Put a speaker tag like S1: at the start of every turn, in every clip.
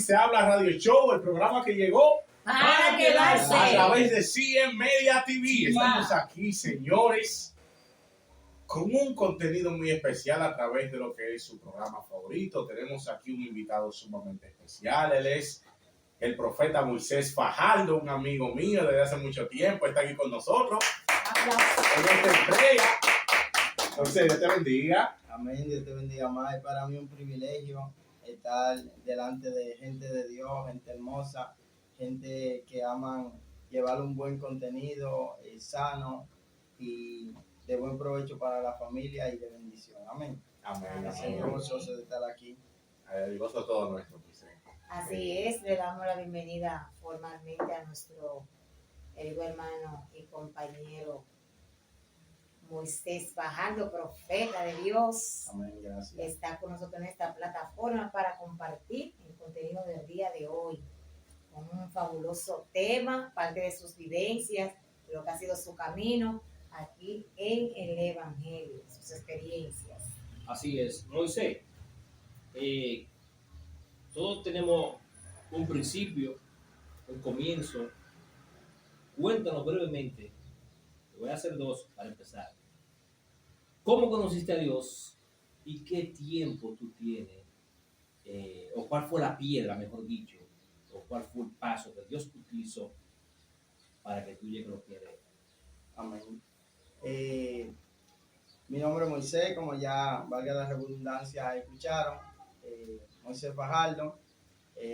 S1: Se Habla Radio Show, el programa que llegó
S2: para quedarse
S1: a través de CM Media TV. Estamos aquí, señores, con un contenido muy especial a través de lo que es su programa favorito. Tenemos aquí un invitado sumamente especial. Él es el profeta Moisés Fajardo, un amigo mío desde hace mucho tiempo. Está aquí con nosotros en esta entrega. Entonces, Dios te bendiga.
S3: Amén, Dios te bendiga más. Es para mí un privilegio estar delante de gente de Dios, gente hermosa, gente que aman llevar un buen contenido sano y de buen provecho para la familia y de bendición. Amén.
S1: Amén.
S3: Estoy gozoso de estar aquí.
S1: El gozo todo nuestro, Moisés.
S2: Así es, le damos la bienvenida formalmente a nuestro querido hermano y compañero Moisés Fajardo, profeta de Dios.
S3: Amén, gracias.
S2: Está con nosotros en esta plataforma para compartir el contenido del día de hoy, con un fabuloso tema, parte de sus vivencias, de lo que ha sido su camino aquí en el Evangelio, sus experiencias.
S4: Así es, Moisés. Todos tenemos un principio, un comienzo. Cuéntanos brevemente, te voy a hacer dos para empezar. ¿Cómo conociste a Dios y qué tiempo tú tienes? O cuál fue la piedra, mejor dicho, o cuál fue el paso que Dios utilizó para que tú llegues a lo que eres.
S3: Amén. Mi nombre es Moisés, como ya valga la redundancia escucharon. Moisés Fajardo.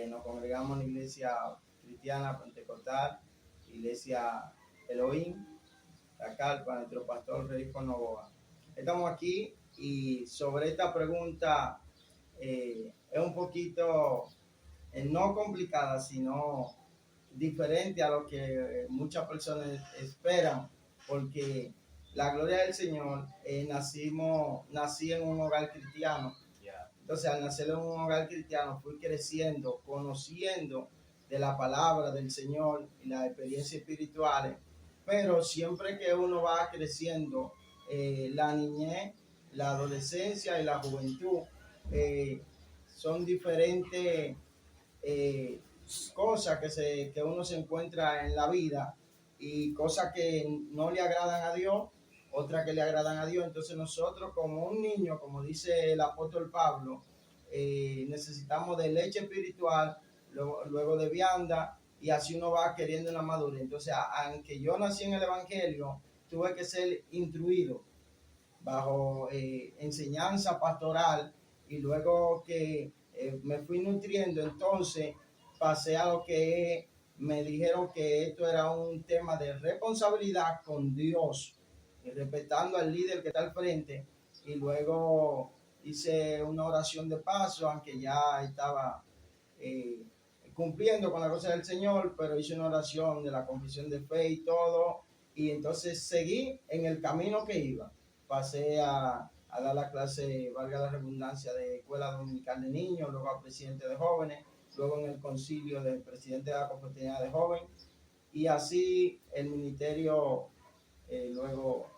S3: Nos congregamos en la iglesia cristiana pentecostal, iglesia Elohim, la Calpa, nuestro pastor Federico Novoa. Estamos aquí y sobre esta pregunta es un poquito no complicada, sino diferente a lo que muchas personas esperan, porque la gloria del Señor, nací en un hogar cristiano. Entonces, al nacer en un hogar cristiano, fui creciendo, conociendo de la palabra del Señor y las experiencias espirituales, pero siempre que uno va creciendo, la niñez, la adolescencia y la juventud son diferentes cosas que uno se encuentra en la vida y cosas que no le agradan a Dios, otras que le agradan a Dios. Entonces nosotros como un niño, como dice el apóstol Pablo, necesitamos de leche espiritual, luego de vianda, y así uno va queriendo la madurez. Entonces, aunque yo nací en el Evangelio, tuve que ser instruido bajo enseñanza pastoral, y luego que me fui nutriendo, entonces pasé a lo que me dijeron que esto era un tema de responsabilidad con Dios, y respetando al líder que está al frente, y luego hice una oración de paso, aunque ya estaba cumpliendo con la cosa del Señor, pero hice una oración de la confesión de fe y todo, y entonces seguí en el camino que iba. Pasé a dar la clase, valga la redundancia, de escuela dominical de niños, luego a presidente de jóvenes, luego en el concilio del presidente de la confraternidad de jóvenes, y así el ministerio luego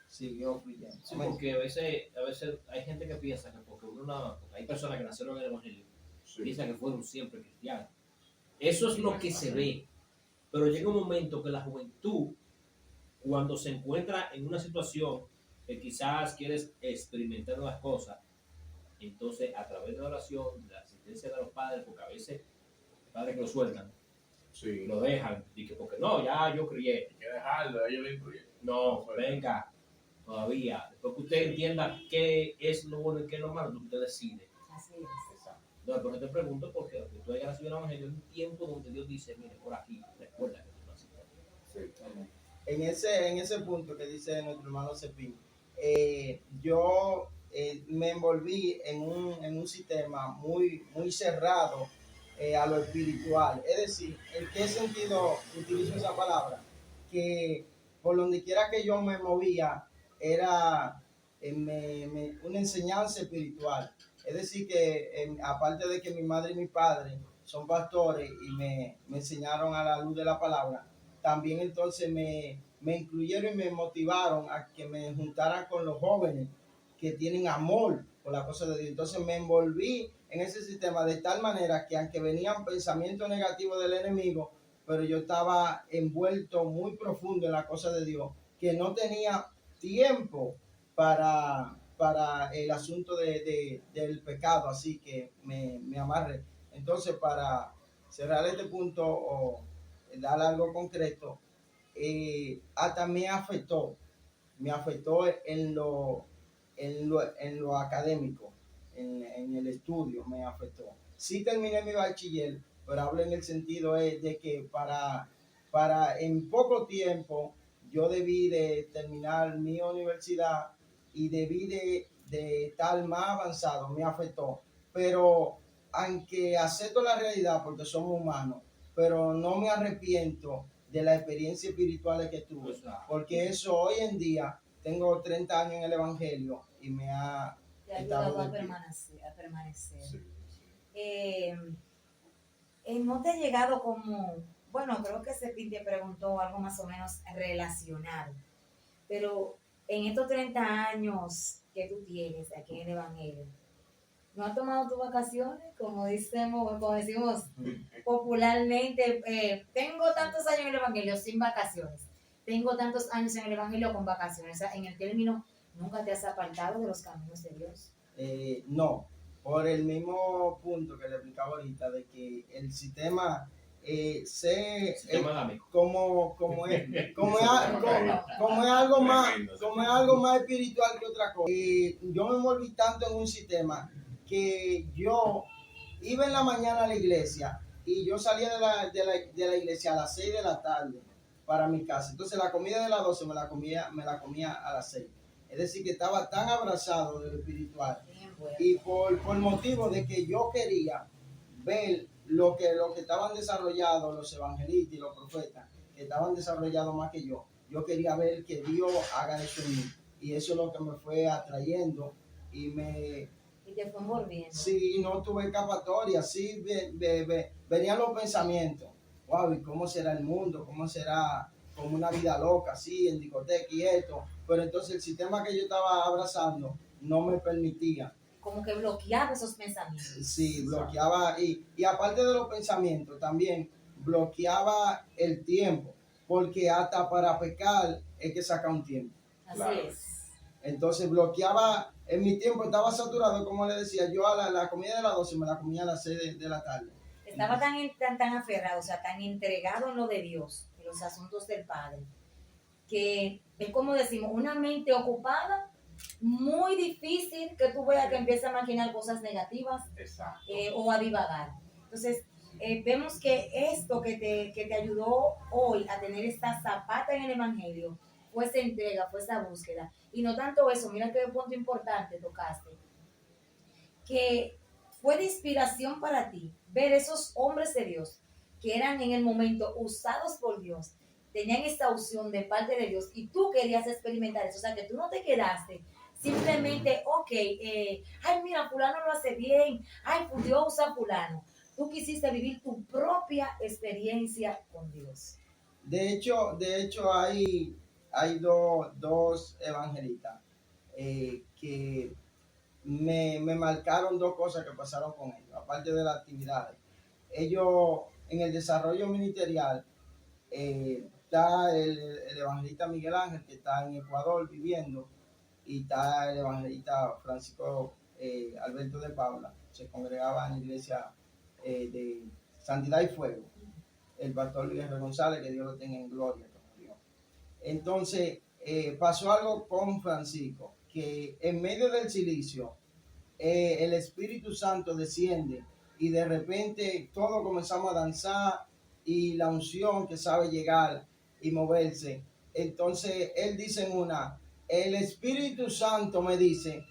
S3: siguió fluyendo.
S4: Sí, porque a veces hay gente que piensa que porque hay personas que nacieron en el Evangelio, piensan que fueron siempre cristianos. Eso es lo que se ve, pero llega un momento que la juventud, cuando se encuentra en una situación que quizás quieres experimentar nuevas cosas, entonces a través de la oración, de la asistencia de los padres, porque a veces los padres que lo sueltan, lo dejan, y que porque no, ya yo crié.
S1: Hay que dejarlo, ellos lo incluyen.
S4: No, venga, todavía. Después que usted entienda qué es lo bueno y qué es lo malo, usted decide.
S2: Así es.
S4: No, pero te pregunto porque tú hayas nacido en el Evangelio en un tiempo donde Dios dice, mire, por aquí, recuerda que tú naciste.
S3: Sí. En ese punto que dice nuestro hermano Cepín, yo me envolví en un sistema muy cerrado a lo espiritual. Es decir, ¿en qué sentido utilizo esa palabra? Que por donde quiera que yo me movía era una enseñanza espiritual. Es decir, que aparte de que mi madre y mi padre son pastores y me enseñaron a la luz de la palabra, también entonces me incluyeron y me motivaron a que me juntara con los jóvenes que tienen amor por la cosa de Dios. Entonces me envolví en ese sistema de tal manera que aunque venían pensamientos negativos del enemigo, pero yo estaba envuelto muy profundo en la cosa de Dios, que no tenía tiempo para el asunto del pecado, así que me amarré. Entonces, para cerrar este punto o dar algo concreto, hasta me afectó en lo académico, en el estudio me afectó. Sí terminé mi bachiller, pero hablo en el sentido de que para en poco tiempo yo debí de terminar mi universidad y debí de estar más avanzado, me afectó. Pero aunque acepto la realidad porque somos humanos, pero no me arrepiento de la experiencia espiritual que tuve, porque eso hoy en día tengo 30 años en el Evangelio y me ha
S2: Te ha ayudado a permanecer.
S1: Sí, sí.
S2: ¿No te ha llegado como, bueno, creo que Cepín te preguntó algo más o menos relacionado, pero en estos 30 años que tú tienes aquí en el Evangelio, ¿no has tomado tus vacaciones? Como decimos popularmente, tengo tantos años en el Evangelio sin vacaciones, tengo tantos años en el Evangelio con vacaciones. O sea, en el término, ¿nunca te has apartado de los caminos de Dios?
S3: No, por el mismo punto que le explicaba ahorita, de que el sistema
S4: Sistema adámico.
S3: como es algo más espiritual que otra cosa. Yo me envolví tanto en un sistema que yo iba en la mañana a la iglesia y yo salía de la iglesia a las 6 de la tarde para mi casa. Entonces la comida de las 12 me la comía a las 6. Es decir, que estaba tan abrazado de lo espiritual. Y por motivo de que yo quería ver lo que estaban desarrollados los evangelistas y los profetas, que estaban desarrollados más que yo quería ver que Dios haga eso en mí. Y eso es lo que me fue atrayendo y
S2: te fue envolviendo.
S3: Sí, no tuve escapatoria, sí, venían los pensamientos. Wow, ¿y cómo será el mundo? ¿Cómo será como una vida loca, así, en discoteca y esto? Pero entonces el sistema que yo estaba abrazando no me permitía.
S2: Como que bloqueaba esos pensamientos.
S3: Sí, bloqueaba. Y aparte de los pensamientos, también bloqueaba el tiempo. Porque hasta para pecar hay que sacar un tiempo.
S2: Así
S1: Claro.
S2: es.
S3: Entonces bloqueaba, en mi tiempo estaba saturado, como le decía, yo a la comida de las 12 me la comía a las 6 de la tarde.
S2: Estaba tan aferrado, o sea, tan entregado en lo de Dios, en los asuntos del Padre, que es como decimos, una mente ocupada, muy difícil que tú veas que empieza a maquinar cosas negativas o a divagar. Entonces, vemos que esto que te ayudó hoy a tener esta zapata en el Evangelio fue esa entrega, fue esa búsqueda. Y no tanto eso, mira qué punto importante tocaste, que fue de inspiración para ti ver esos hombres de Dios que eran en el momento usados por Dios, tenían esta unción de parte de Dios y tú querías experimentar eso. O sea, que tú no te quedaste simplemente, ay, mira, fulano lo hace bien, ay, Dios usa fulano. Tú quisiste vivir tu propia experiencia con Dios.
S3: De hecho hay dos evangelistas que me marcaron dos cosas que pasaron con ellos, aparte de las actividades. Ellos, en el desarrollo ministerial, está el evangelista Miguel Ángel, que está en Ecuador viviendo, y está el evangelista Francisco Alberto de Paula, se congregaba en la iglesia de Santidad y Fuego, el pastor Luis R. González, que Dios lo tenga en gloria. Entonces, pasó algo con Francisco, que en medio del silicio, el Espíritu Santo desciende y de repente todos comenzamos a danzar y la unción que sabe llegar y moverse. Entonces, él dice el Espíritu Santo me dice,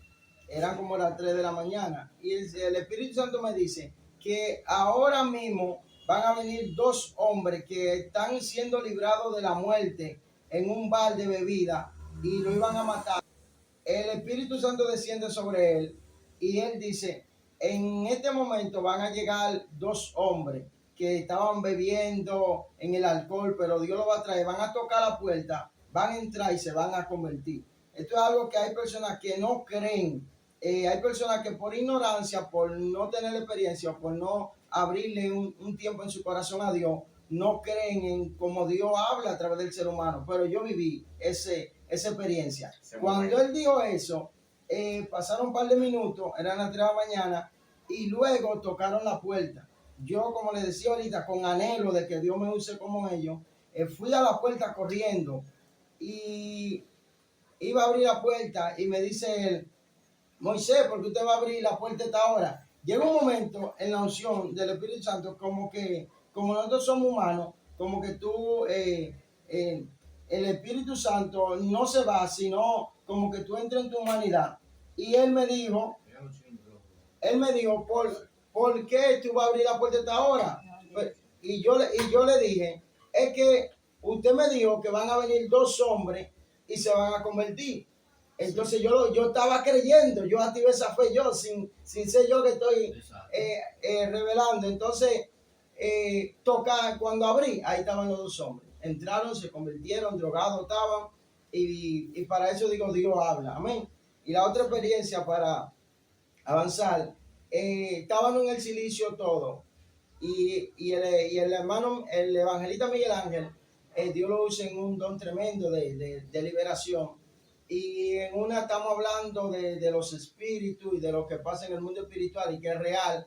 S3: eran como las 3 de la mañana, y el Espíritu Santo me dice que ahora mismo van a venir dos hombres que están siendo librados de la muerte en un bar de bebida y lo iban a matar. El Espíritu Santo desciende sobre él y él dice, en este momento van a llegar dos hombres que estaban bebiendo en el alcohol, pero Dios lo va a traer, van a tocar la puerta, van a entrar y se van a convertir. Esto es algo que hay personas que no creen hay personas que por ignorancia, por no tener experiencia, por no abrirle un tiempo en su corazón a Dios, no creen en cómo Dios habla a través del ser humano. Pero yo viví esa experiencia. Cuando él dijo eso, pasaron un par de minutos, eran las 3 de la mañana, y luego tocaron la puerta. Yo, como les decía ahorita, con anhelo de que Dios me use como ellos, fui a la puerta corriendo y iba a abrir la puerta y me dice él, Moisés, ¿por qué usted va a abrir la puerta a esta hora? Llega un momento en la unción del Espíritu Santo como nosotros somos humanos, como que el Espíritu Santo no se va, sino como que tú entras en tu humanidad. Y él me dijo, ¿por qué tú vas a abrir la puerta a esta hora? Y yo le dije, es que usted me dijo que van a venir 2 hombres y se van a convertir. Entonces yo estaba creyendo, yo activé esa fe yo, sin ser yo que estoy revelando. Entonces, cuando abrí, ahí estaban los 2 hombres. Entraron, se convirtieron, drogados estaban, y para eso digo, Dios habla, amén. Y la otra experiencia para avanzar, estaban en el silicio todo, y el hermano, el evangelista Miguel Ángel, Dios lo usa en un don tremendo de liberación. Y en una estamos hablando de los espíritus y de lo que pasa en el mundo espiritual y que es real.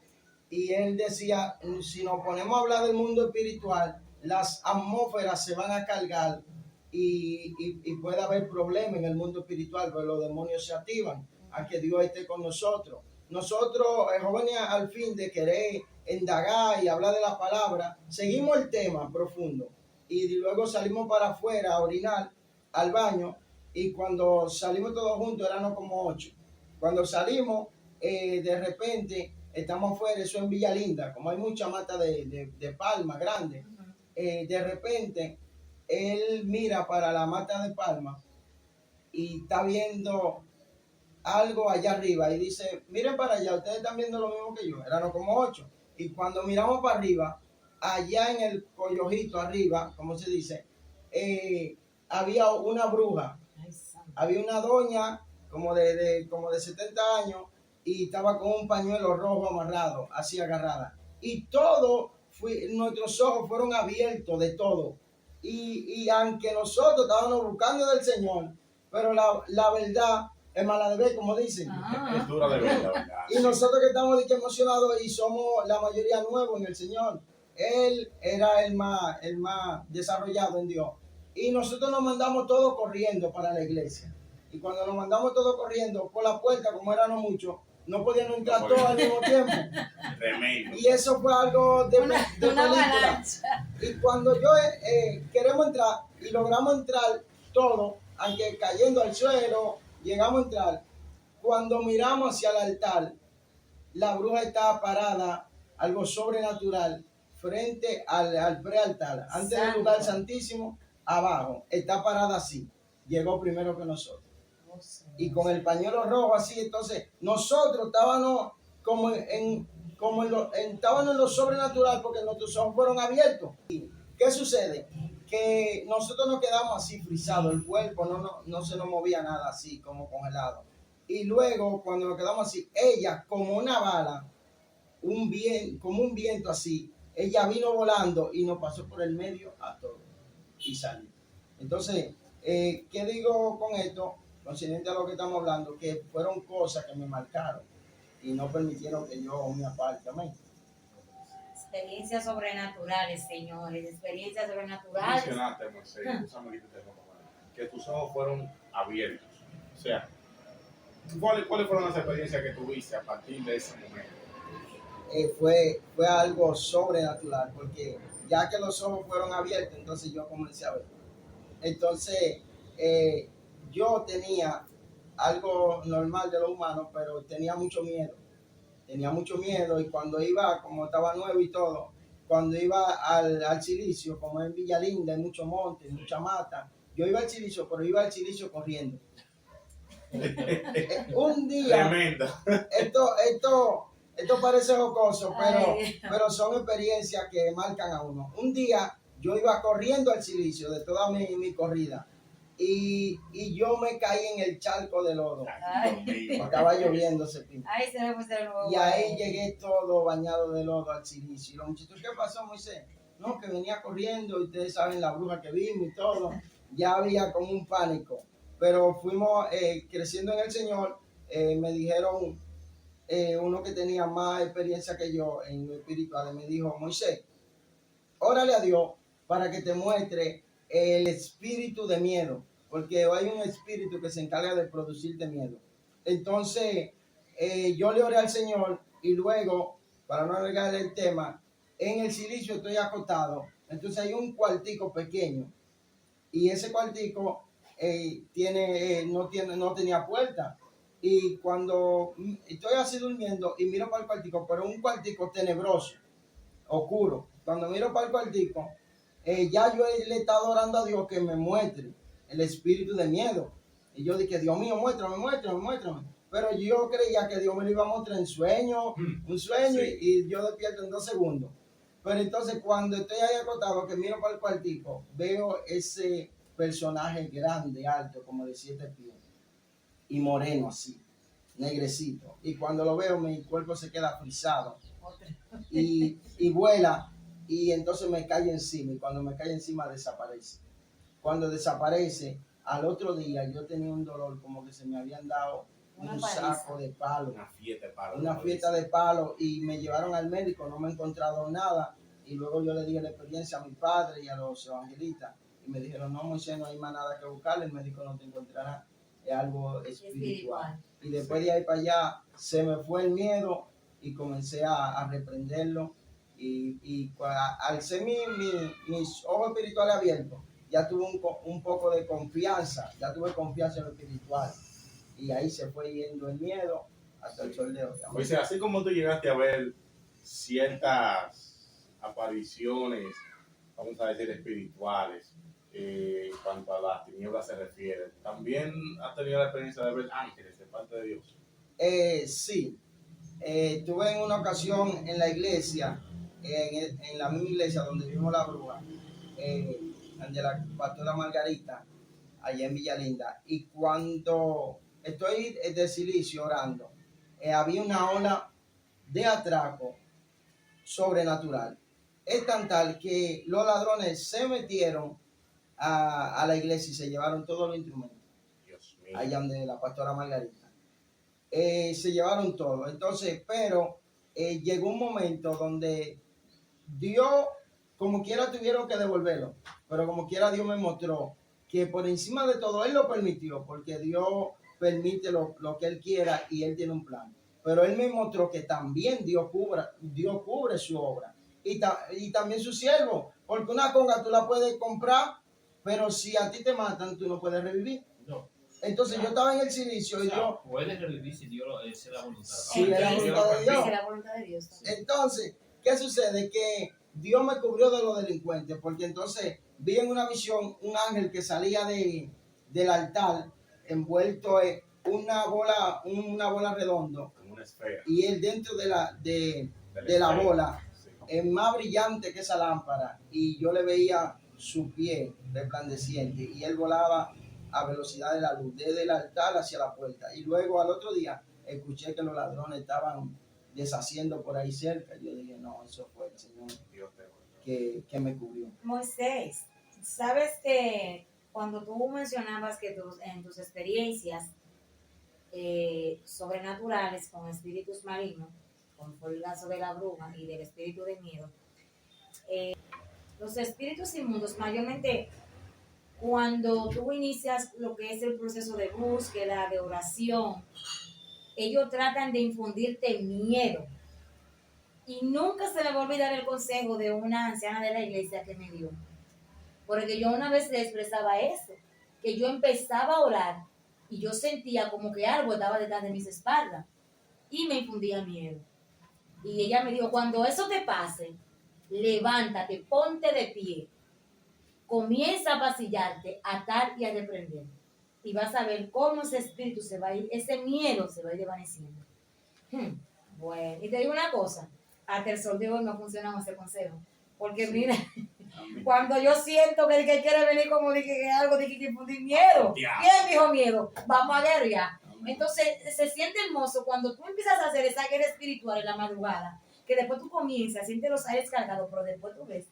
S3: Y él decía, si nos ponemos a hablar del mundo espiritual, las atmósferas se van a cargar y puede haber problemas en el mundo espiritual, porque los demonios se activan a que Dios esté con nosotros. Nosotros, jóvenes, al fin de querer indagar y hablar de la palabra, seguimos el tema profundo y luego salimos para afuera a orinar, al baño. Y cuando salimos todos juntos, éramos como 8. Cuando salimos, de repente, estamos afuera, eso en Villa Linda, como hay mucha mata de palma grande, de repente, él mira para la mata de palma y está viendo algo allá arriba y dice, miren para allá, ustedes están viendo lo mismo que yo, éramos como 8. Y cuando miramos para arriba, allá en el collojito arriba, como se dice, había una bruja. Había una doña como de 70 años y estaba con un pañuelo rojo amarrado, así agarrada. Y nuestros ojos fueron abiertos de todo. Y aunque nosotros estábamos buscando del Señor, pero la verdad es mala de ver, como dicen.
S1: Es dura de ver, la verdad.
S3: Y nosotros que estamos emocionados y somos la mayoría nuevos en el Señor, Él era el más desarrollado en Dios. Y nosotros nos mandamos todos corriendo para la iglesia. Y cuando nos mandamos todos corriendo por la puerta, como éramos muchos, no podían entrar todos al mismo tiempo.
S1: Tremendo.
S3: Y eso fue algo de película. Y cuando queremos entrar y logramos entrar todos, aunque cayendo al suelo, llegamos a entrar. Cuando miramos hacia el altar, la bruja estaba parada, algo sobrenatural, frente al prealtar, antes del lugar santísimo. Abajo, está parada así, llegó primero que nosotros. Y con el pañuelo rojo así, entonces nosotros estábamos estábamos en lo sobrenatural porque nuestros ojos fueron abiertos. ¿Y qué sucede? Que nosotros nos quedamos así frisados, el cuerpo no se nos movía nada así, como congelado. Y luego, cuando nos quedamos así, ella, como una bala, como un viento así, ella vino volando y nos pasó por el medio a todos. Y salió. Entonces, ¿qué digo con esto? Concerniente a lo que estamos hablando, que fueron cosas que me marcaron y no permitieron que yo me aparte. Amén.
S2: Experiencias sobrenaturales, señores, experiencias sobrenaturales.
S1: Mencionaste, Moisés, que tus ojos fueron abiertos. O sea, ¿cuáles fueron las experiencias que tuviste a partir de ese momento?
S3: Fue algo sobrenatural, porque ya que los ojos fueron abiertos, entonces yo comencé a ver. Entonces, yo tenía algo normal de lo humano, pero tenía mucho miedo. Y cuando iba, como estaba nuevo y todo, cuando iba al silicio, como en Villa Linda, hay muchos montes, mucha mata, yo iba al silicio, pero iba al silicio corriendo. Un día,
S1: Tremendo.
S3: Esto parece jocoso, pero son experiencias que marcan a uno. Un día yo iba corriendo al silicio de toda mi corrida y yo me caí en el charco de lodo.
S1: Ay, Dios mío.
S3: Estaba lloviendo ese pin.
S2: Ahí se me puso el nuevo.
S3: Y ahí llegué todo bañado de lodo al silicio. Y los muchachos, ¿qué pasó, Moisés? No, que venía corriendo, y ustedes saben la bruja que vimos y todo. Ya había como un pánico. Pero fuimos creciendo en el Señor. Me dijeron, uno que tenía más experiencia que yo en lo espiritual, me dijo, Moisés, órale a Dios para que te muestre el espíritu de miedo, porque hay un espíritu que se encarga de producirte miedo. Entonces, yo le oré al Señor y luego, para no alargar el tema, en el silicio estoy acostado. Entonces hay un cuartico pequeño y ese cuartico no tenía puerta. Y cuando estoy así durmiendo y miro para el cuartico, pero un cuartico tenebroso, oscuro. Cuando miro para el cuartico, ya yo le he estado orando a Dios que me muestre el espíritu de miedo. Y yo dije, Dios mío, muéstrame. Pero yo creía que Dios me lo iba a mostrar en sueño, un sueño,
S1: Sí.
S3: y yo despierto en 2 segundos. Pero entonces cuando estoy ahí acostado, que miro para el cuartico, veo ese personaje grande, alto, como de 7 pies, y moreno así, negrecito. Y cuando lo veo, mi cuerpo se queda frisado y vuela, y entonces me cae encima, y cuando me cae encima desaparece. Cuando desaparece, al otro día yo tenía un dolor como que se me habían dado
S2: Una
S3: un
S2: paliza.
S3: saco de palo,
S1: Una fiesta de palo.
S3: una fiesta de palo, y me llevaron al médico, no me he encontrado nada, y luego yo le dije la experiencia a mi padre y a los evangelistas, y me dijeron, no, Moisés, no hay más nada que buscarle, el médico no te encontrará, es algo espiritual. Y después de ahí para allá se me fue el miedo y comencé a reprenderlo, y al ser mis ojos espirituales abiertos, ya tuve un poco de confianza, ya tuve confianza en lo espiritual, y ahí se fue yendo el miedo hasta el sol de hoy.
S1: Pues así como tú llegaste a ver ciertas apariciones, vamos a decir, espirituales, en cuanto a las tinieblas se refiere, también has tenido la experiencia de ver ángeles de parte de Dios.
S3: Sí, estuve en una ocasión en la iglesia, en la misma iglesia donde vimos la bruja, de la pastora Margarita, allá en Villalinda, y cuando estoy de silicio orando, había una ola de atraco sobrenatural. Es tan tal que los ladrones se metieron a la iglesia y se llevaron todos los instrumentos,
S1: Dios mío.
S3: allá donde la pastora Margarita. Se llevaron todo. Entonces, pero llegó un momento donde Dios, como quiera, tuvieron que devolverlo, pero como quiera Dios me mostró que por encima de todo Él lo permitió, porque Dios permite lo que Él quiera y Él tiene un plan. Pero Él me mostró que también Dios cubre su obra y también su siervo, porque una conga tú la puedes comprar, pero si a ti te matan, tú no puedes revivir.
S4: No.
S3: Entonces yo estaba en el silicio
S4: O
S3: y
S4: sea,
S3: yo...
S4: puedes revivir si Dios es la voluntad.
S3: Sí, es la voluntad de Dios.
S2: Esa es la voluntad de Dios.
S3: Entonces, ¿qué sucede? Que Dios me cubrió de los delincuentes, porque entonces vi en una visión un ángel que salía del altar envuelto en una bola redonda,
S1: Como una esfera.
S3: y él dentro de la
S1: esfera.
S3: bola,
S1: Sí.
S3: es más brillante que esa lámpara, y yo le veía su pie resplandeciente, y él volaba a velocidad de la luz, desde el altar hacia la puerta. Y luego al otro día escuché que los ladrones estaban deshaciendo por ahí cerca. Yo dije, no, eso fue el Señor
S1: Dios te guarde.
S3: que me cubrió.
S2: Moisés, sabes que cuando tú mencionabas que en tus experiencias sobrenaturales con espíritus malignos, como fue el caso de la bruja y del espíritu de miedo, los espíritus inmundos mayormente cuando tú inicias lo que es el proceso de búsqueda, de oración, ellos tratan de infundirte miedo. Y nunca se me va a olvidar el consejo de una anciana de la iglesia que me dio. Porque yo una vez le expresaba eso, que yo empezaba a orar y yo sentía como que algo estaba detrás de mis espaldas y me infundía miedo. Y ella me dijo, cuando eso te pase, levántate, ponte de pie, comienza a vacillarte, a atar y a reprender. Y vas a ver cómo ese espíritu se va a ir, ese miedo se va a ir desvaneciendo. Bueno, y te digo una cosa, hasta el sol de hoy no funciona ese consejo. Porque
S1: Sí.
S2: mira, Cuando yo siento que el que quiere venir como dije que algo de que infundir miedo.
S1: Diablo.
S2: ¿Quién dijo miedo? Vamos a guerrear.
S1: Amén.
S2: Entonces se siente hermoso cuando tú empiezas a hacer esa guerra espiritual en la madrugada, que después tú comienzas, sientes los aires cargados, pero después tú ves,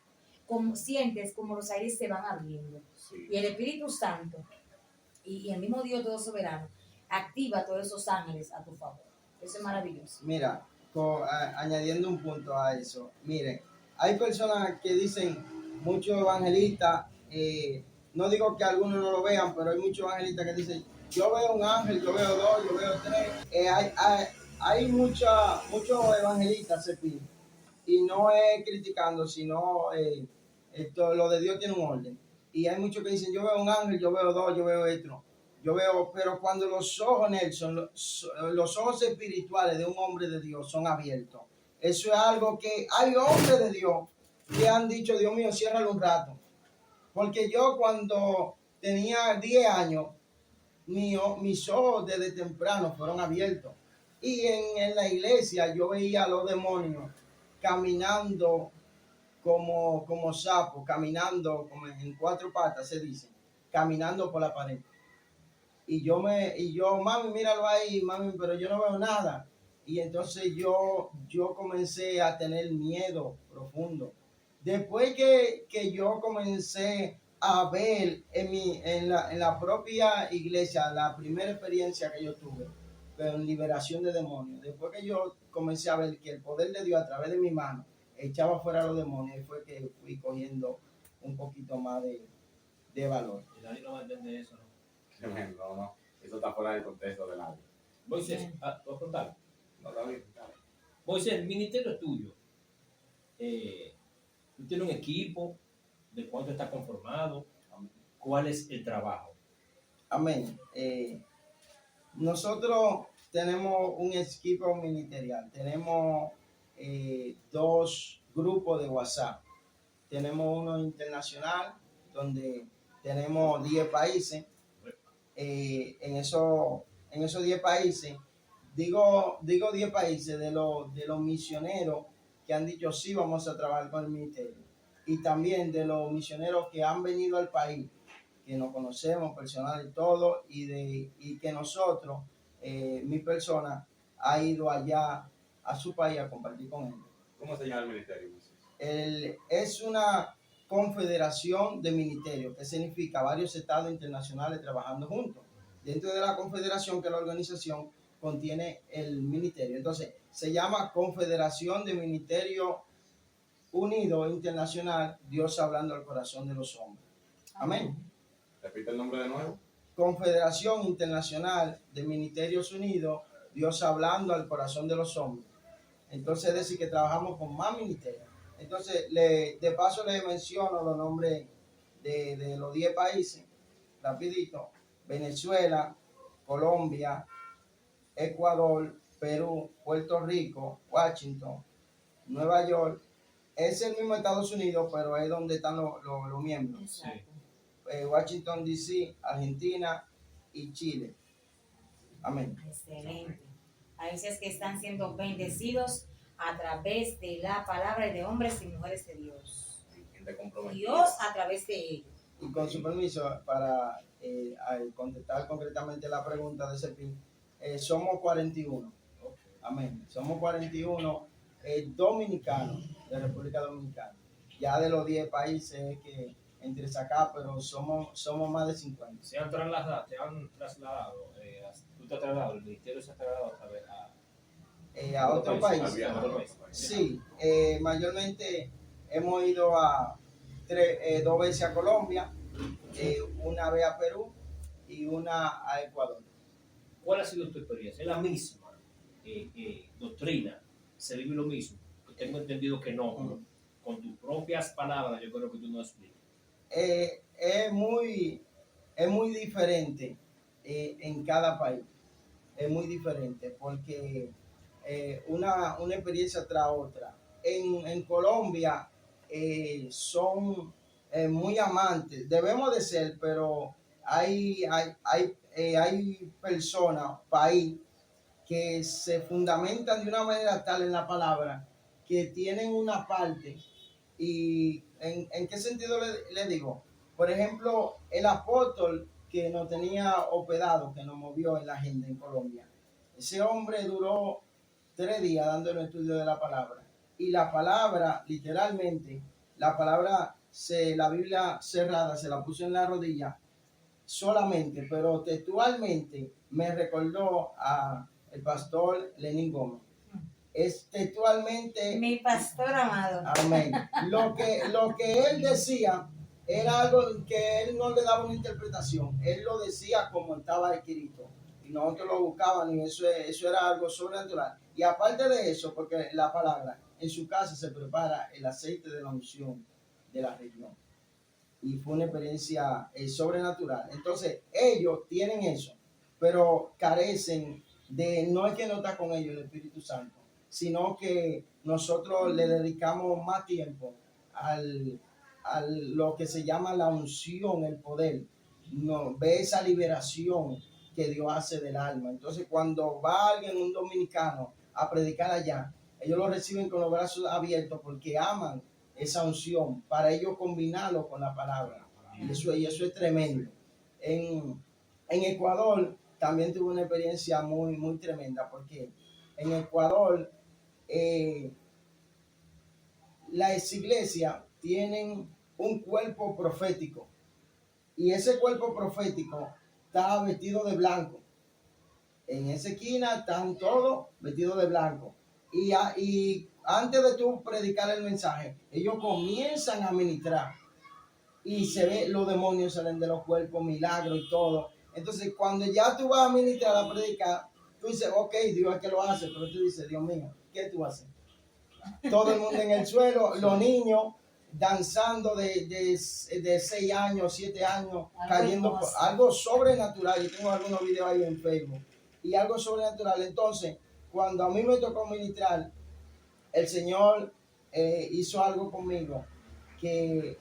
S2: como sientes como los aires se van abriendo.
S1: Sí.
S2: Y el Espíritu Santo y el mismo Dios todo soberano activa todos esos ángeles a tu favor. Eso es maravilloso.
S3: Mira, añadiendo un punto a eso, miren, hay personas que dicen, muchos evangelistas, no digo que algunos no lo vean, pero hay muchos evangelistas que dicen, yo veo un ángel, yo veo dos, yo veo tres. Hay muchos evangelistas, Cepín, y no es criticando, sino lo de Dios tiene un orden. Y hay muchos que dicen, yo veo un ángel, yo veo dos, yo veo esto. Yo veo, pero cuando los ojos, Nelson, los ojos espirituales de un hombre de Dios son abiertos, eso es algo que hay hombres de Dios que han dicho, Dios mío, ciérralo un rato. Porque yo cuando tenía 10 años, mis ojos desde temprano fueron abiertos. Y en la iglesia yo veía a los demonios caminando como sapos, caminando como en 4 patas, se dice, caminando por la pared. Y yo, mami, míralo ahí, mami, pero yo no veo nada. Y entonces yo comencé a tener miedo profundo. Después que yo comencé a ver en la propia iglesia, la primera experiencia que yo tuve, en liberación de demonios, después que yo comencé a ver que el poder de Dios a través de mi mano echaba fuera a los demonios, fue que fui cogiendo un poquito más de valor.
S4: Y nadie no va a entender eso, ¿no?
S1: Tremendo, no. Eso está fuera del contexto del audio.
S4: Moisés, ¿puedo contar?
S1: No, David, dale.
S4: Moisés, el ministerio es tuyo. Tú tienes un equipo, ¿de cuánto está conformado? ¿Cuál es el trabajo?
S3: Amén. Nosotros tenemos un equipo ministerial, tenemos 2 grupos de WhatsApp. Tenemos uno internacional, donde tenemos 10 países. En esos 10 países, digo 10 países de los misioneros que han dicho sí, vamos a trabajar con el ministerio. Y también de los misioneros que han venido al país, que nos conocemos personal y todo, y que nosotros, mi persona, ha ido allá a su país a compartir con ellos.
S1: ¿Cómo se llama el ministerio?
S3: Es una confederación de ministerios, que significa varios estados internacionales trabajando juntos. Dentro de la confederación, que la organización contiene el ministerio. Entonces, se llama Confederación de Ministerios Unidos Internacional, Dios hablando al corazón de los hombres. Amén.
S1: Repite el nombre de nuevo.
S3: Confederación Internacional de Ministerios Unidos, Dios hablando al corazón de los hombres. Entonces, es decir, que trabajamos con más ministerios. Entonces, de paso les menciono los nombres de los 10 países, rapidito: Venezuela, Colombia, Ecuador, Perú, Puerto Rico, Washington, Nueva York. Es el mismo Estados Unidos, pero es donde están los miembros.
S2: Exacto.
S3: Washington, D.C., Argentina y Chile. Amén.
S2: Excelente. Países que están siendo bendecidos a través de la palabra y de hombres y mujeres de Dios.
S1: Gente comprometida.
S2: Dios a través de ellos.
S3: Y con su permiso, para contestar concretamente la pregunta de Cepín, somos 41. Amén. Somos 41 dominicanos de República Dominicana. Ya de los 10 países que entre acá, pero somos más de 50.
S4: Se han trasladado, tú te has trasladado, el ministerio se ha trasladado otra vez
S3: A otro país.
S4: a otro país.
S3: Sí, mayormente hemos ido a 2 veces a Colombia, una vez a Perú y una a Ecuador.
S4: ¿Cuál ha sido tu experiencia? ¿Es la misma doctrina? ¿Se vive lo mismo? Tengo entendido que no.
S3: Uh-huh.
S4: Con tus propias palabras, yo creo que tú no explicas.
S3: Es muy diferente en cada país. Es muy diferente porque una experiencia tras otra. En Colombia son muy amantes, debemos de ser, pero hay personas, país, que se fundamentan de una manera tal en la palabra que tienen una parte ¿Y en qué sentido le digo? Por ejemplo, el apóstol que nos tenía hospedado, que nos movió en la agenda en Colombia, ese hombre duró 3 días dando el estudio de la palabra. Y la palabra, literalmente, la Biblia cerrada se la puso en la rodilla solamente, pero textualmente me recordó a el pastor Lenín Gómez. Es textualmente,
S2: Mi pastor amado.
S3: amén. Lo que él decía era algo que él no le daba una interpretación, él lo decía como estaba escrito. Y nosotros lo buscaban y eso era algo sobrenatural. Y aparte de eso, porque la palabra, en su casa se prepara el aceite de la unción de la región. Y fue una experiencia sobrenatural. Entonces, ellos tienen eso, pero carecen de, no es que no está con ellos el Espíritu Santo, sino que nosotros le dedicamos más tiempo a lo que se llama la unción, el poder. No, ve esa liberación que Dios hace del alma. Entonces, cuando va alguien, un dominicano, a predicar allá, ellos lo reciben con los brazos abiertos porque aman esa unción para ellos combinarlo con la palabra. Y eso es tremendo. En Ecuador también tuve una experiencia muy, muy tremenda porque en Ecuador las iglesias tienen un cuerpo profético y ese cuerpo profético está vestido de blanco. En esa esquina están todos vestidos de blanco. Y antes de tú predicar el mensaje, ellos comienzan a ministrar y se ve, los demonios salen de los cuerpos, milagros y todo. Entonces, cuando ya tú vas a ministrar, a predicar, tú dices, ok, Dios es que lo hace, pero tú dices, Dios mío, ¿qué tú haces? Todo el mundo en el suelo, los niños danzando de 6 años, 7 años, cayendo, algo sobrenatural. Yo tengo algunos videos ahí en Facebook y algo sobrenatural. Entonces, cuando a mí me tocó ministrar, el Señor hizo algo conmigo que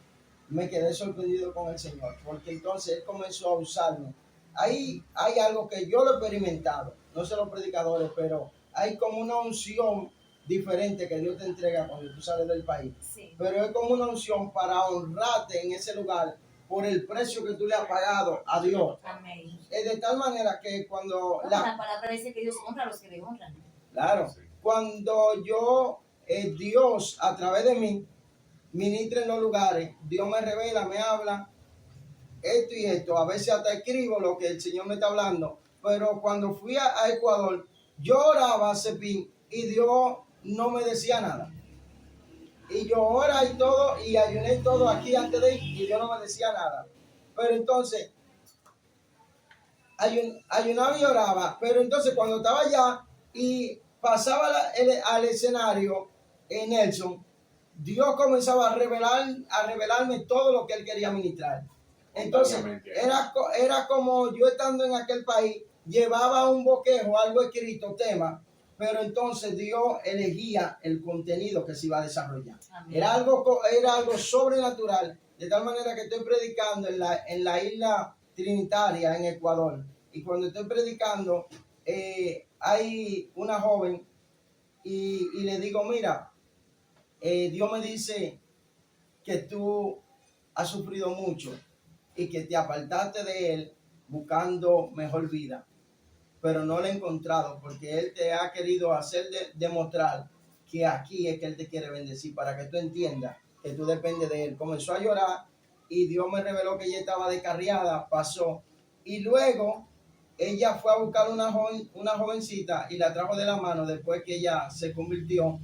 S3: me quedé sorprendido con el Señor, porque entonces Él comenzó a usarme. Ahí hay algo que yo lo he experimentado, no sé los predicadores, pero hay como una unción diferente que Dios te entrega cuando tú sales del país.
S2: Sí.
S3: Pero es como una unción para honrarte en ese lugar por el precio que tú le has pagado a Dios.
S2: Amén.
S3: Es de tal manera que cuando
S2: La palabra dice que Dios honra a los que le honran.
S3: Claro, cuando Dios a través de mí ministra en los lugares, Dios me revela, me habla esto y esto, a veces hasta escribo lo que el Señor me está hablando, pero cuando fui a Ecuador, yo oraba a Cepín y Dios no me decía nada. Y yo oraba y todo, y ayuné todo aquí antes de ir, y Dios no me decía nada. Pero entonces, ayunaba y oraba, pero entonces cuando estaba allá y pasaba al escenario en Nelson, Dios comenzaba a revelarme todo lo que Él quería ministrar. Entonces, era como yo estando en aquel país, llevaba un bosquejo, algo escrito, tema, pero entonces Dios elegía el contenido que se iba a desarrollar. Era algo sobrenatural, de tal manera que estoy predicando en la isla Trinitaria en Ecuador. Y cuando estoy predicando, hay una joven y le digo, mira, Dios me dice que tú has sufrido mucho y que te apartaste de Él buscando mejor vida, pero no lo he encontrado porque Él te ha querido hacer demostrar que aquí es que Él te quiere bendecir para que tú entiendas que tú dependes de Él. Comenzó a llorar y Dios me reveló que ella estaba descarriada, pasó y luego ella fue a buscar una jovencita y la trajo de la mano después que ella se convirtió.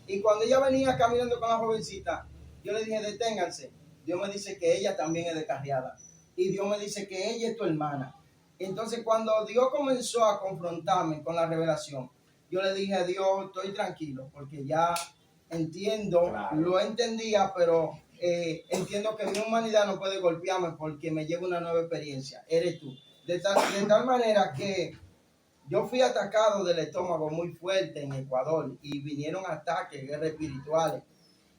S3: Y cuando ella venía caminando con la jovencita, yo le dije, deténganse. Dios me dice que ella también es descarriada. Y Dios me dice que ella es tu hermana. Entonces, cuando Dios comenzó a confrontarme con la revelación, yo le dije a Dios, estoy tranquilo, porque ya entiendo, claro, lo entendía, pero entiendo que mi humanidad no puede golpearme porque me lleva una nueva experiencia. Eres tú. De tal manera que yo fui atacado del estómago muy fuerte en Ecuador y vinieron ataques, guerras espirituales.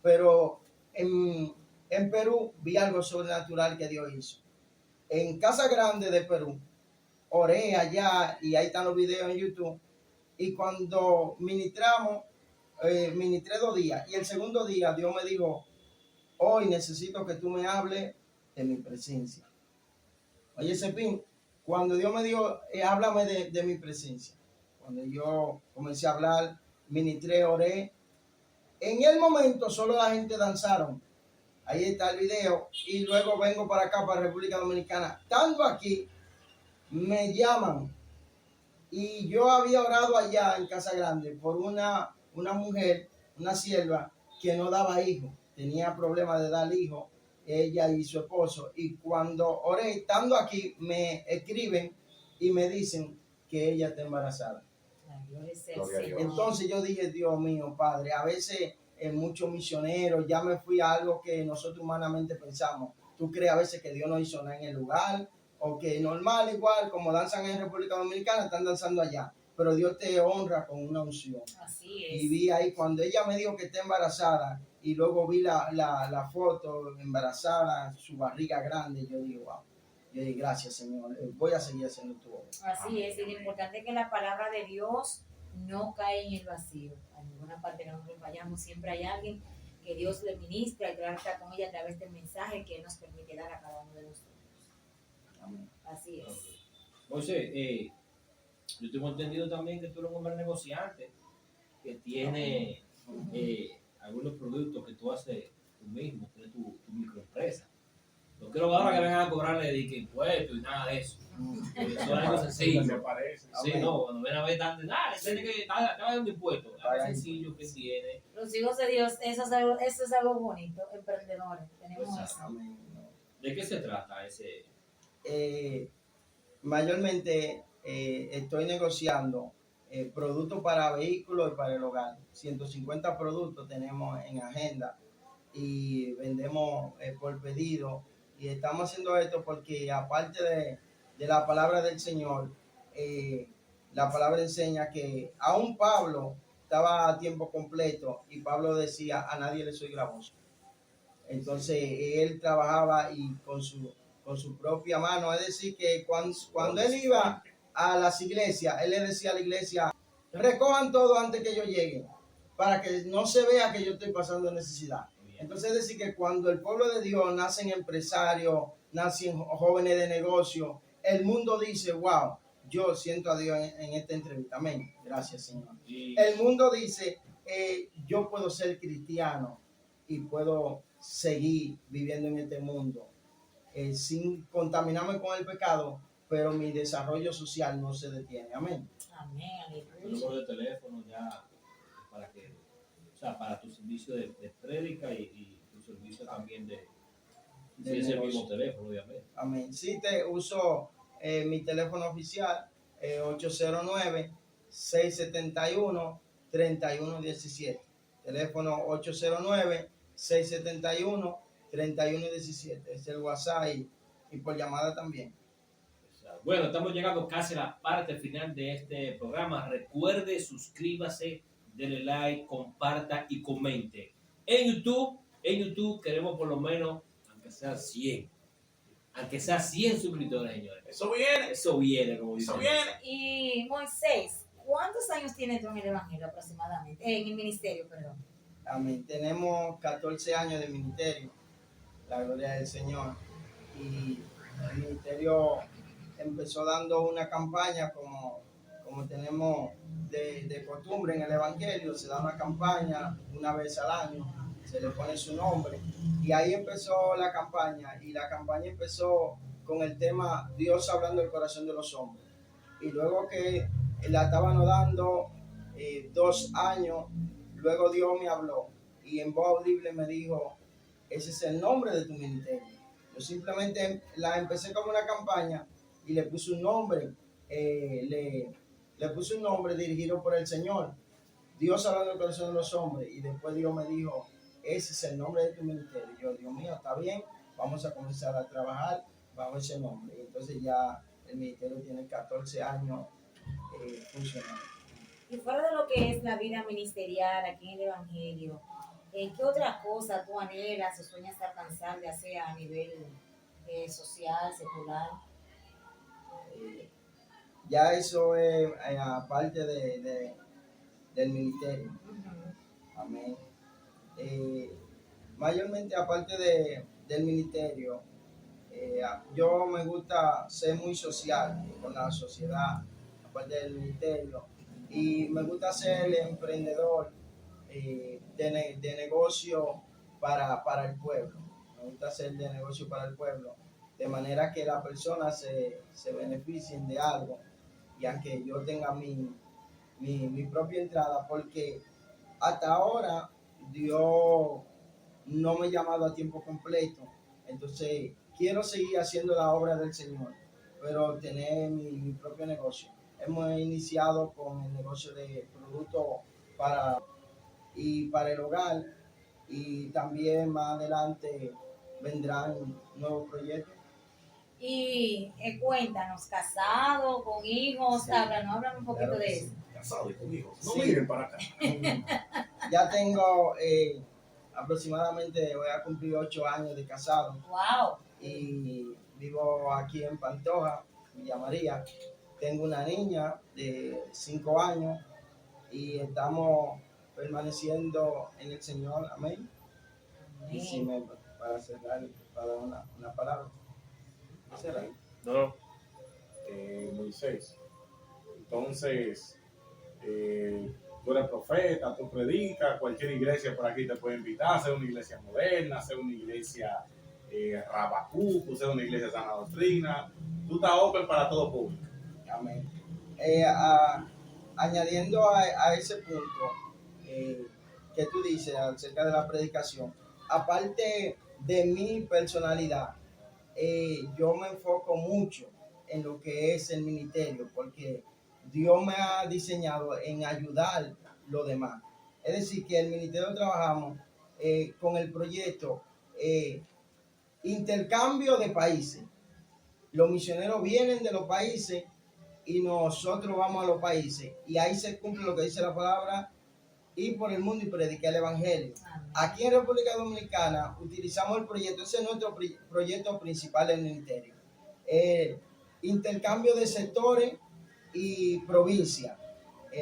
S3: Pero en Perú vi algo sobrenatural que Dios hizo. En Casa Grande de Perú, oré allá y ahí están los videos en YouTube. Y cuando ministramos, ministré 2 días. Y el segundo día Dios me dijo, hoy necesito que tú me hables de mi presencia. Oye, Cepín, cuando Dios me dijo, háblame de mi presencia, cuando yo comencé a hablar, ministré, oré, en el momento solo la gente danzaron. Ahí está el video. Y luego vengo para acá, para República Dominicana. Estando aquí, me llaman. Y yo había orado allá en Casa Grande por una mujer, una sierva, que no daba hijo. Tenía problemas de dar hijo, ella y su esposo. Y cuando oré, estando aquí, me escriben y me dicen que ella está embarazada.
S1: Gloria a Dios.
S3: Entonces yo dije, Dios mío, Padre, a veces muchos misioneros, ya me fui a algo que nosotros humanamente pensamos. Tú crees a veces que Dios no hizo nada en el lugar, o que normal, igual, como danzan en República Dominicana, están danzando allá. Pero Dios te honra con una unción.
S2: Así es.
S3: Y vi ahí, cuando ella me dijo que está embarazada, y luego vi la foto embarazada, su barriga grande, yo digo, wow. Yo digo, gracias, Señor, voy a seguir haciendo tu obra.
S2: Así es, y lo importante es que la palabra de Dios no cae en el vacío. A ninguna parte que nosotros vayamos, siempre hay alguien que Dios le ministra y trata con ella a través del mensaje que Él nos permite dar a cada uno de nosotros.
S3: Amén.
S2: Así es.
S4: Moisés, yo tengo entendido también que tú eres un hombre negociante, que tiene algunos productos que tú haces tú mismo, tienes tu microempresa. No quiero ahora que vengan a cobrarle de que impuestos y nada de eso. Eso es algo sencillo.
S1: Me parece.
S4: Sí, no, cuando ven a ver tanto, tiene que estar dando impuestos. Algo sencillo que tiene.
S2: Los hijos de Dios, eso es algo bonito, emprendedores. Tenemos eso.
S3: Amén.
S4: ¿De qué se trata ese?
S3: Mayormente estoy negociando productos para vehículos y para el hogar. 150 productos tenemos en agenda y vendemos por pedido. Y estamos haciendo esto porque aparte de la palabra del Señor, la palabra enseña que aún Pablo estaba a tiempo completo y Pablo decía, a nadie le soy gravoso. Entonces él trabajaba y con su propia mano, es decir, que cuando él iba a las iglesias, él le decía a la iglesia, recojan todo antes que yo llegue, para que no se vea que yo estoy pasando necesidad. Entonces es decir, que cuando el pueblo de Dios nacen empresarios, nacen jóvenes de negocio, el mundo dice, wow, yo siento a Dios en esta entrevista. Amén. Gracias, Señor. El mundo dice, yo puedo ser cristiano y puedo seguir viviendo en este mundo sin contaminarme con el pecado, pero mi desarrollo social no se detiene. Amén.
S2: Amén,
S4: El
S2: aleluya.
S4: número de teléfono ya para que, o sea, para tu servicio de prédica y tu servicio también de sí, es el mismo teléfono, obviamente.
S3: Amén. Sí, te uso mi teléfono oficial, 809-671-3117. Teléfono 809-671-3117. Es el WhatsApp y por llamada también.
S4: Bueno, estamos llegando casi a la parte final de este programa. Recuerde, suscríbase, denle like, comparta y comente. En YouTube queremos por lo menos, aunque sea 100 suscriptores, señores.
S1: Eso viene.
S4: Eso viene, como dicen.
S1: Eso viene.
S2: Y Moisés, ¿cuántos años tienes tú en el Evangelio aproximadamente? En el ministerio, perdón.
S3: Amén. Tenemos 14 años de ministerio, la gloria del Señor. Y el ministerio empezó dando una campaña como tenemos de costumbre en el Evangelio. Se da una campaña una vez al año, se le pone su nombre. Y ahí empezó la campaña. Y la campaña empezó con el tema Dios hablando del corazón de los hombres. Y luego que la estaban dando 2 años, luego Dios me habló y en voz audible me dijo, ese es el nombre de tu ministerio. Yo simplemente la empecé como una campaña y le puse un nombre, le puse un nombre dirigido por el Señor, Dios hablando del corazón de los hombres. Y después Dios me dijo, ese es el nombre de tu ministerio. Y yo, Dios mío, está bien, vamos a comenzar a trabajar bajo ese nombre. Y entonces ya el ministerio tiene 14 años funcionando.
S2: Y fuera de lo que es la vida ministerial aquí en el Evangelio, ¿qué otra cosa tú anhelas o sueñas alcanzar, ya sea a nivel social, secular?
S3: Ya eso es aparte del ministerio.
S2: Uh-huh.
S3: Amén. Mayormente, aparte del ministerio, yo me gusta ser muy social con la sociedad, aparte del ministerio, y me gusta ser emprendedor de negocio para el pueblo. Me gusta hacer de negocio para el pueblo, de manera que las personas se beneficien de algo, ya que yo tenga mi propia entrada, porque hasta ahora Dios no me ha llamado a tiempo completo, entonces quiero seguir haciendo la obra del Señor, pero tener mi propio negocio. Hemos iniciado con el negocio de productos para el hogar, y también más adelante vendrán nuevos proyectos.
S2: Y cuéntanos, casado, con hijos,
S3: Sí.
S2: háblanos un poquito
S3: Claro que
S2: de
S3: sí.
S2: eso.
S1: Casado y con hijos. No
S3: Sí.
S1: miren para acá.
S3: Ya tengo aproximadamente, voy a cumplir 8 años de casado,
S2: Wow.
S3: y vivo aquí en Pantoja, Villa María. Tengo una niña de 5 años y estamos permaneciendo en el Señor. Amén. Y si me, para cerrar, para dar una palabra. Cerrar.
S4: No,
S1: Moisés. Entonces, tú eres profeta, tú predicas, cualquier iglesia por aquí te puede invitar, sea una iglesia moderna, sea una iglesia Rabacuco, sea una iglesia sana doctrina. Tú estás open para todo público.
S3: Amén. Añadiendo a ese punto que tú dices acerca de la predicación, aparte de mi personalidad, yo me enfoco mucho en lo que es el ministerio, porque Dios me ha diseñado en ayudar a los demás. Es decir, que el ministerio trabajamos con el proyecto intercambio de países. Los misioneros vienen de los países y nosotros vamos a los países, y ahí se cumple lo que dice la palabra: ir por el mundo y predicar el evangelio. Aquí en República Dominicana utilizamos el proyecto, ese es nuestro proyecto principal del ministerio, intercambio de sectores y provincias.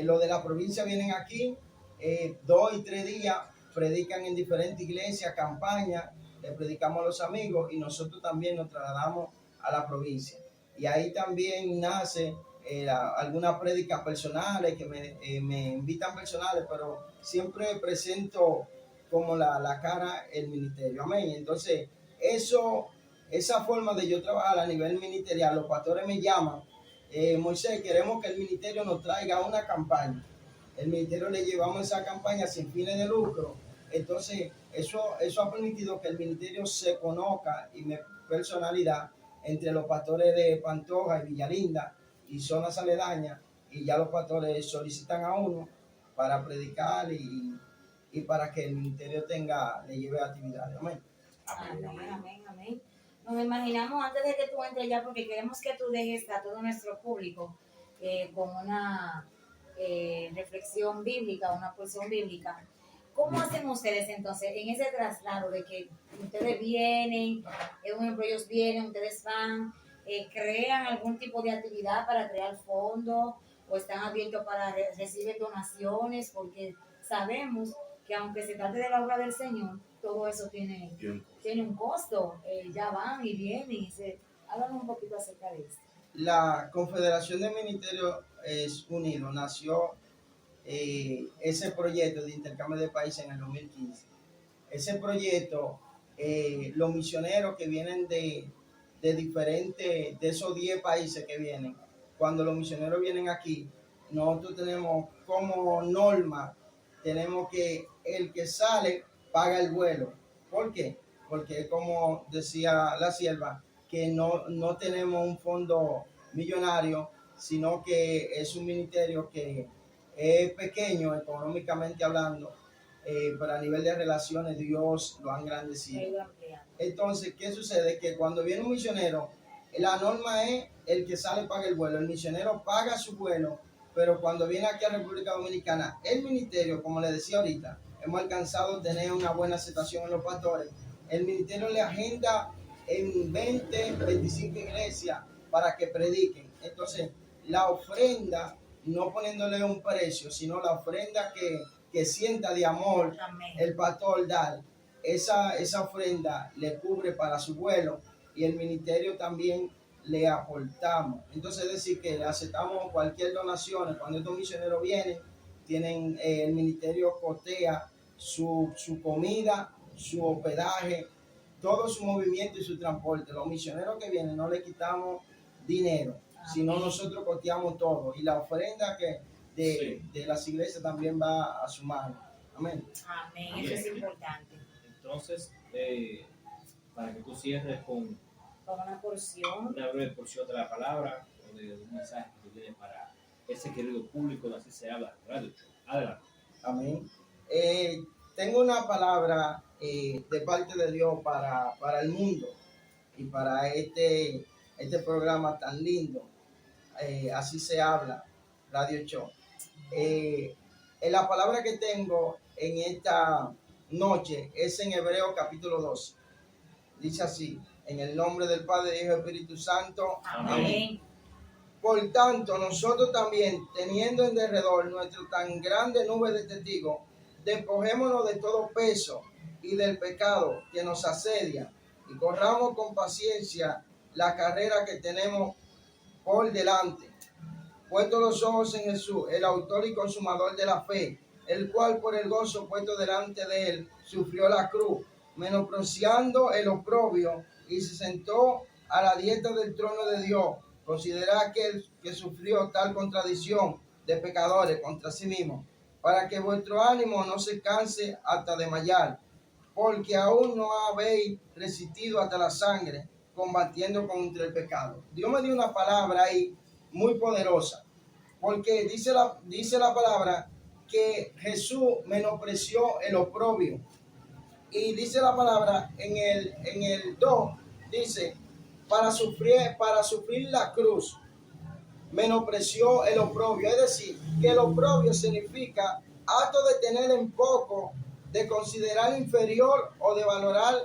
S3: Los de la provincia vienen aquí 2 y 3 días, predican en diferentes iglesias, campañas, le predicamos a los amigos, y nosotros también nos trasladamos a la provincia. Y ahí también nace algunas prédicas personales que me invitan personales, pero siempre presento como la cara el ministerio. Amén. Entonces, esa forma de yo trabajar a nivel ministerial, los pastores me llaman: Moisés, queremos que el ministerio nos traiga una campaña. El ministerio le llevamos esa campaña sin fines de lucro. Entonces, eso ha permitido que el ministerio se conozca, y mi personalidad entre los pastores de Pantoja y Villalinda y zonas aledañas, y ya los pastores solicitan a uno para predicar y para que el ministerio le lleve actividades. Amén.
S2: Amén. Nos imaginamos, antes de que tú entres ya, porque queremos que tú dejes a todo nuestro público con una reflexión bíblica, una porción bíblica. ¿Cómo hacen ustedes entonces en ese traslado de que ustedes vienen, un ejemplo, ellos vienen, ustedes van, crean algún tipo de actividad para crear fondos, o están abiertos para recibir donaciones? Porque sabemos que aunque se trate de la obra del Señor, todo eso tiene un costo. Ya van y vienen. Háblanos un poquito acerca de esto.
S3: La Confederación de Ministerios Unidos nació ese proyecto de intercambio de países en el 2015. Ese proyecto, los misioneros que vienen de diferentes, de esos 10 países que vienen, cuando los misioneros vienen aquí, nosotros tenemos como norma, tenemos que el que sale paga el vuelo. ¿Por qué? Porque, como decía la sierva, que no tenemos un fondo millonario, sino que es un ministerio que es pequeño económicamente hablando, pero a nivel de relaciones Dios lo ha engrandecido. Entonces, ¿qué sucede? Que cuando viene un misionero, la norma es el que sale paga el vuelo. El misionero paga su vuelo, pero cuando viene aquí a República Dominicana, el ministerio, como le decía ahorita, hemos alcanzado a tener una buena aceptación en los pastores. El ministerio le agenda en 20, 25 iglesias para que prediquen. Entonces, la ofrenda, no poniéndole un precio, sino la ofrenda que sienta de amor, amén, el pastor dar, esa ofrenda le cubre para su vuelo y el ministerio también le aportamos. Entonces es decir que aceptamos cualquier donación. Cuando estos misioneros vienen, tienen el ministerio cotea su comida, su hospedaje, todo su movimiento y su transporte. Los misioneros que vienen no le quitamos dinero, sino nosotros costeamos todo. Y la ofrenda que de las iglesias también va a su mano. Amén.
S2: Amén, eso es importante.
S4: Entonces, para que tú cierres con
S2: Una porción.
S4: una breve porción de la palabra o de un mensaje que tú tienes para ese querido público de Así Se Habla Radio Show. Adelante.
S3: Amén. Tengo una palabra de parte de Dios para el mundo y para este programa tan lindo. Así Se Habla Radio Show. La palabra que tengo en esta noche es en Hebreos capítulo 12. Dice así: en el nombre del Padre, Hijo y Espíritu Santo.
S2: Amén.
S3: Por tanto, nosotros también, teniendo en derredor nuestra tan grande nube de testigos, despojémonos de todo peso y del pecado que nos asedia, y corramos con paciencia la carrera que tenemos por delante. Puestos los ojos en Jesús, el autor y consumador de la fe, el cual por el gozo puesto delante de él sufrió la cruz, menospreciando el oprobio, y se sentó a la diestra del trono de Dios. Considera aquel que sufrió tal contradicción de pecadores contra sí mismo, para que vuestro ánimo no se canse hasta desmayar, porque aún no habéis resistido hasta la sangre, combatiendo contra el pecado. Dios me dio una palabra ahí muy poderosa, porque dice la palabra que Jesús menospreció el oprobio. Y dice la palabra en el 2, dice, para sufrir la cruz, menospreció el oprobio. Es decir, que el oprobio significa acto de tener en poco, de considerar inferior o de valorar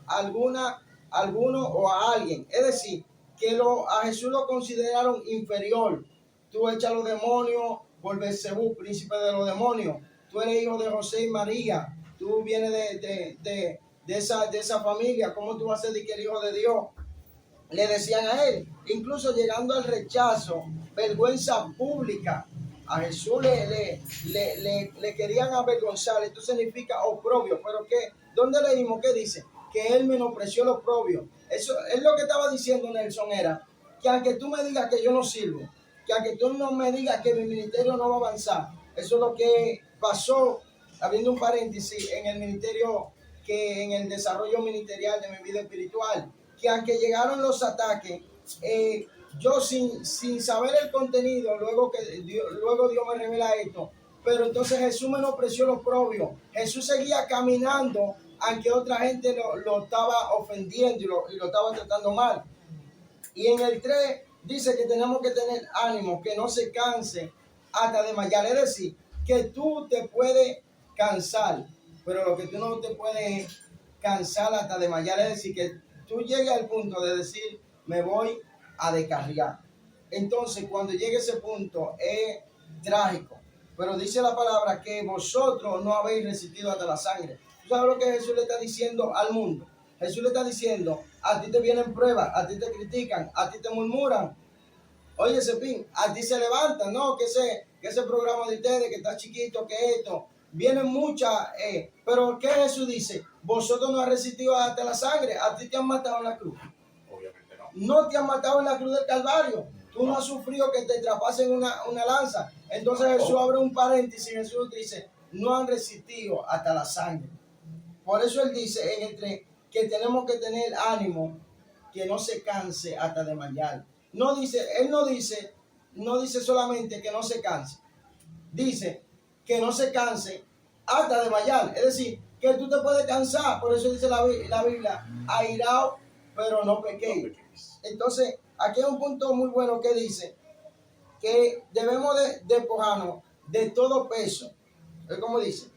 S3: alguno o a alguien. Es decir, que a Jesús lo consideraron inferior. Tú echas a los demonios por Beelzebú, príncipe de los demonios. Tú eres hijo de José y María. Tú vienes de esa familia. ¿Cómo tú vas a ser el hijo de Dios? Le decían a él, incluso llegando al rechazo, vergüenza pública. A Jesús le querían avergonzar. Esto significa oprobio. Pero ¿dónde leímos? ¿Qué dice? Que él menospreció el oprobio. Eso es lo que estaba diciendo Nelson, era que aunque tú me digas que yo no sirvo, que aunque tú no me digas que mi ministerio no va a avanzar, eso es lo que pasó, abriendo un paréntesis, en el ministerio, que en el desarrollo ministerial de mi vida espiritual, que aunque llegaron los ataques, yo sin saber el contenido, luego Dios me revela esto, pero entonces Jesús menospreció los propios. Jesús seguía caminando, aunque otra gente lo estaba ofendiendo y lo estaba tratando mal. Y en el 3 dice que tenemos que tener ánimo, que no se canse hasta desmayar. Es decir, que tú te puedes cansar, pero lo que tú no te puedes cansar hasta desmayar, es decir, que tú llegues al punto de decir, me voy a descarriar. Entonces, cuando llegue ese punto, es trágico. Pero dice la palabra que vosotros no habéis resistido hasta la sangre. ¿Tú sabes lo que Jesús le está diciendo al mundo? Jesús le está diciendo, a ti te vienen pruebas, a ti te critican, a ti te murmuran. Oye, Cepín, a ti se levantan, ¿no? Que ese programa de ustedes, que está chiquito, que esto. Vienen muchas, pero ¿qué Jesús dice? Vosotros no has resistido hasta la sangre, a ti te han matado en la cruz.
S1: Obviamente no.
S3: No te han matado en la cruz del Calvario. Tú no has sufrido que te traspasen una lanza. Entonces Jesús abre un paréntesis, Jesús dice, no han resistido hasta la sangre. Por eso él dice en el 3 que tenemos que tener ánimo, que no se canse hasta desmayar. Él no dice solamente que no se canse. Dice que no se canse hasta desmayar. Es decir, que tú te puedes cansar. Por eso dice la Biblia, airao, pero no pequéis. Entonces, aquí hay un punto muy bueno que dice que debemos de despojarnos de todo peso. Es como dice,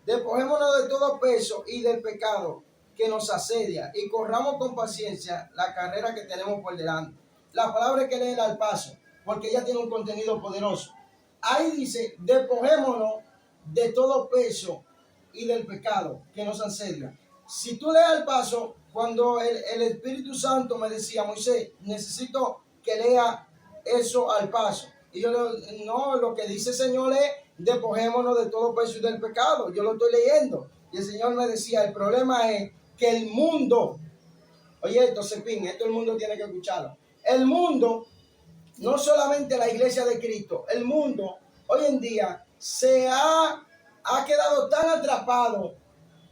S3: despojémonos de todo peso y del pecado que nos asedia y corramos con paciencia la carrera que tenemos por delante. La palabra hay que leerla al paso, porque ella tiene un contenido poderoso. Ahí dice, despojémonos de todo peso y del pecado que nos asedia. si tú leas el paso, cuando el Espíritu Santo me decía, Moisés, necesito que lea eso al paso. Y yo no, lo que dice el Señor es, despojémonos de todo peso y del pecado. Yo lo estoy leyendo. Y el Señor me decía, el problema es que el mundo, oye esto, Cepín, esto el mundo tiene que escucharlo. El mundo, no solamente la iglesia de Cristo, el mundo hoy en día se ha quedado tan atrapado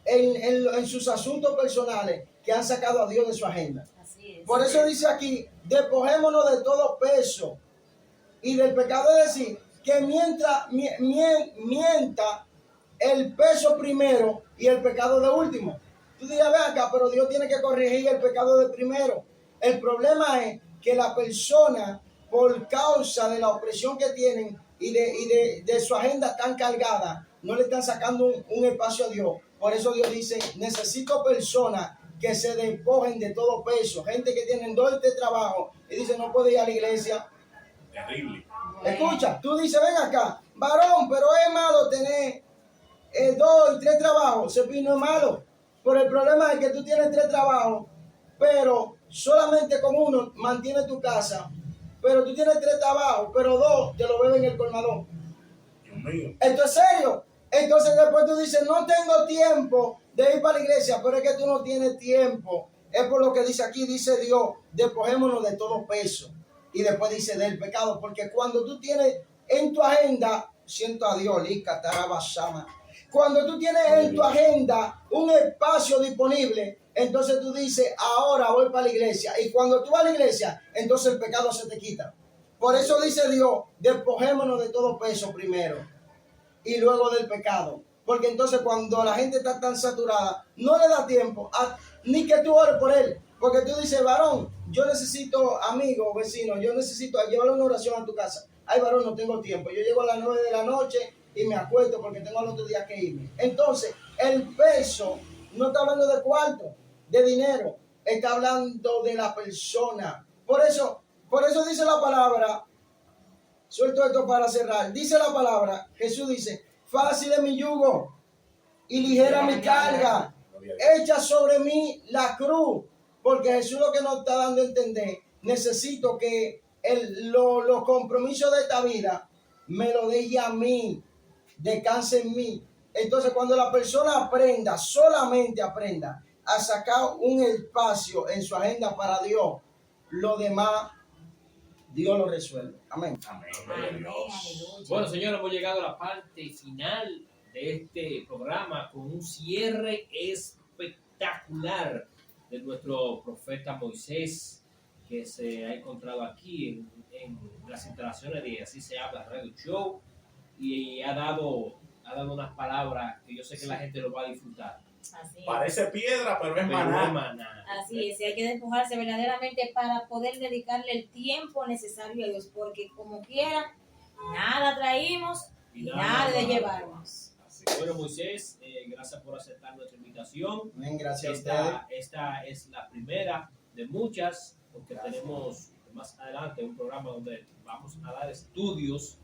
S3: en sus asuntos personales que han sacado a Dios de su agenda.
S2: Así es.
S3: Por eso dice aquí, despojémonos de todo peso y del pecado, es decir, que mientras mienta el peso primero y el pecado de último. Tú dirás, ve acá, pero Dios tiene que corregir el pecado de primero. El problema es que la persona, por causa de la opresión que tienen y de su agenda tan cargada, no le están sacando un espacio a Dios. Por eso Dios dice, necesito personas que se despojen de todo peso. Gente que tienen 2 y 3 trabajos y dice, no puedo ir a la iglesia.
S1: Terrible.
S3: Escucha, tú dices, ven acá, varón, pero es malo tener 2 y 3 trabajos. Cepín, no es malo. Pero el problema es que tú tienes 3 trabajos, pero solamente con uno mantienes tu casa. Pero tú tienes 3 trabajos, pero 2 te lo beben en el colmadón.
S1: Dios mío.
S3: Esto es serio. Entonces después tú dices, no tengo tiempo de ir para la iglesia, pero es que tú no tienes tiempo. Es por lo que dice aquí, dice Dios, despojémonos de todo peso. Y después dice del pecado, porque cuando tú tienes en tu agenda, siento a Dios, cuando tú tienes en tu agenda un espacio disponible, entonces tú dices, ahora voy para la iglesia. Y cuando tú vas a la iglesia, entonces el pecado se te quita. Por eso dice Dios, despojémonos de todo peso primero y luego del pecado. Porque entonces cuando la gente está tan saturada, no le da tiempo ni que tú ores por él. Porque tú dices, varón, yo necesito amigo, vecino, yo necesito llevar una oración a tu casa. Ay, varón, no tengo tiempo. Yo llego a las 9 de la noche y me acuesto porque tengo al otro día que irme. Entonces, el peso no está hablando de cuarto, de dinero. Está hablando de la persona. Por eso dice la palabra, suelto esto para cerrar. Dice la palabra, Jesús dice, fácil es mi yugo y ligera mi carga. Echa sobre mí la cruz. Porque Jesús lo que nos está dando a entender, necesito que los compromisos de esta vida me lo dé ya a mí, descanse en mí. Entonces cuando la persona aprenda, solamente aprenda a sacar un espacio en su agenda para Dios, lo demás Dios lo resuelve. Amén.
S1: Amén.
S2: Amén.
S4: Bueno, señores, hemos llegado a la parte final de este programa con un cierre espectacular de nuestro profeta Moisés, que se ha encontrado aquí en las instalaciones de Así Se Habla Radio Show, y ha dado unas palabras que yo sé que la gente lo va a disfrutar.
S2: Así
S1: Parece piedra, pero es
S4: Pero no
S1: maná.
S4: es maná.
S2: Así es, y hay que despojarse verdaderamente para poder dedicarle el tiempo necesario a Dios, porque como quiera, nada traímos y nada de llevarnos.
S1: Así
S4: Bueno, Moisés, gracias por aceptar nuestra invitación.
S3: Amén, gracias a ustedes.
S4: Esta es la primera de muchas, porque tenemos más adelante un programa donde vamos a dar estudios.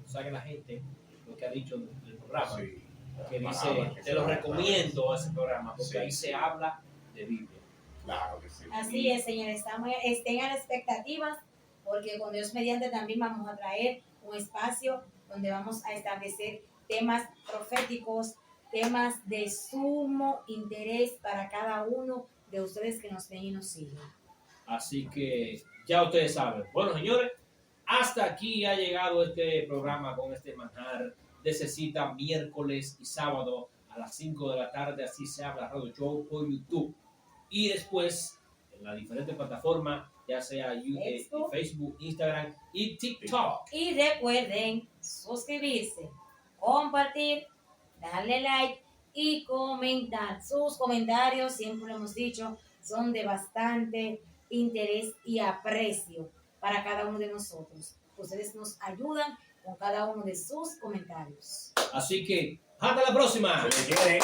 S4: Sabe la gente lo que ha dicho del programa,
S1: Sí.
S4: que
S1: Palabras
S4: dice,
S1: que
S4: te
S1: se
S4: lo
S1: van a
S4: recomiendo ese programa, porque
S1: Sí.
S4: ahí se habla de Biblia.
S1: Claro que sí.
S2: Así es, señores, estén a la expectativa, porque con Dios mediante también vamos a traer un espacio donde vamos a establecer temas proféticos, temas de sumo interés para cada uno de ustedes que nos ven y nos siguen.
S4: Así que ya ustedes saben. Bueno, señores, hasta aquí ha llegado este programa con este manjar de Cecita, miércoles y sábado a las 5 de la tarde. Así Se Habla Radio Show por YouTube. Y después en las diferentes plataformas, ya sea Facebook, Instagram y TikTok.
S2: Y recuerden suscribirse, compartir, darle like y comentar. Sus comentarios, siempre lo hemos dicho, son de bastante interés y aprecio para cada uno de nosotros. Ustedes nos ayudan con cada uno de sus comentarios.
S4: Así que hasta la próxima.
S1: Se le quiere.